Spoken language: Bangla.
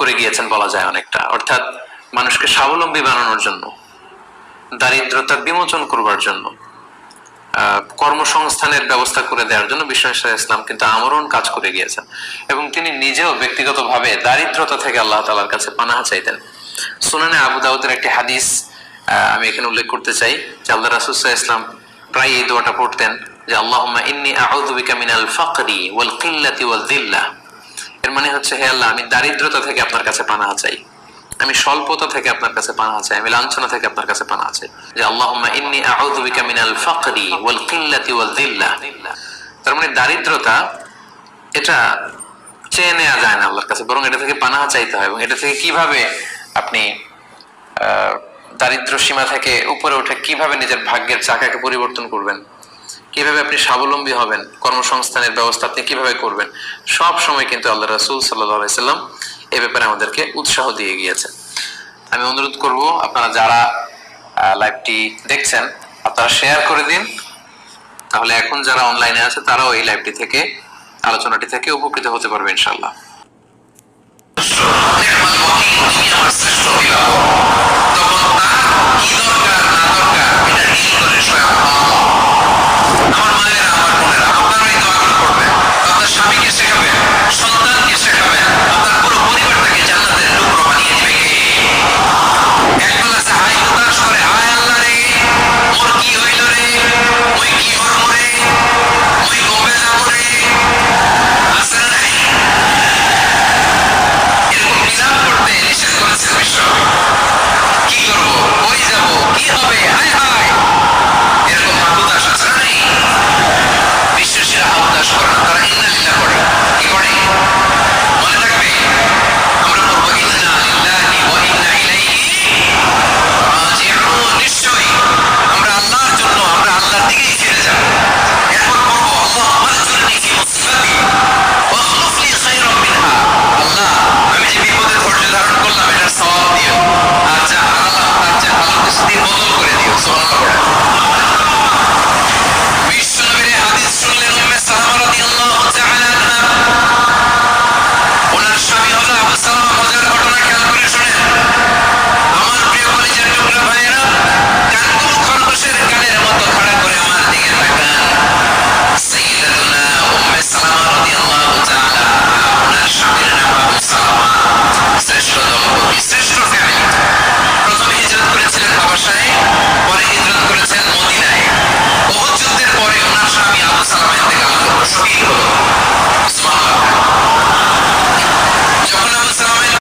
করে গিয়েছেন বলা যায় অনেকটা, অর্থাৎ মানুষকে স্বাবলম্বী বানানোর জন্য, দারিদ্রতা বিমোচন করবার জন্য, কর্মসংস্থানের ব্যবস্থা করে দেওয়ার জন্য বিশ্ব ইসলাম কিন্তু আমরণ কাজ করে গিয়েছেন। এবং তিনি নিজেও ব্যক্তিগতভাবে দারিদ্রতা থেকে আল্লাহ তাআলার কাছে পানাহ চাইতেন। সুনানে আবু দাউদের একটি হাদিস আমি এখানে উল্লেখ করতে চাই যে আল্লাহ রাসূল সাল্লাল্লাহু আলাইহি ওয়াসাল্লাম প্রায় এই দোয়াটা পড়তেন যে আল্লাহুম্মা ইন্নী আউযু বিকা মিনাল ফাকরি ওয়াল কিল্লাতি ওয়াল যিল্লাহ। এর মানে হচ্ছে, হে আল্লাহ, আমি দারিদ্রতা থেকে আপনার কাছে পানাহ চাই, আমি স্বল্পতা থেকে আপনার কাছে পানাহ চাই, আমি লাঞ্ছনা থেকে আপনার কাছে পানাহ চাই। যে আল্লাহুম্মা ইন্নী আউযু বিকা মিনাল ফাকরি ওয়াল কিল্লাতি ওয়াল যিল্লাহ। তার মানে দারিদ্রতা এটা চেয়ে নেওয়া যায় না আল্লাহর কাছে, বরং এটা থেকে পানাহ চাইতে হয়। এবং এটা থেকে কিভাবে আপনি দারিদ্র সীমা থেকে উপরে উঠে কিভাবে নিজের ভাগ্যের চাকাকে পরিবর্তন করবেন, কিভাবে আপনি স্বাবলম্বী হবেন, কর্মসংস্থানের ব্যবস্থা আপনি কিভাবে করবেন, সব সময় কিন্তু আল্লাহ রাসূল সাল্লাল্লাহু আলাইহি সাল্লাম এই ব্যাপারে আমাদেরকে উৎসাহ দিয়ে গিয়েছেন। আমি অনুরোধ করব, আপনারা যারা লাইভটি দেখছেন আপনারা শেয়ার করে দিন, তাহলে এখন যারা অনলাইনে আছে তারাও এই লাইভটি থেকে, আলোচনাটি থেকে উপকৃত হতে পারবে ইনশাআল্লাহ।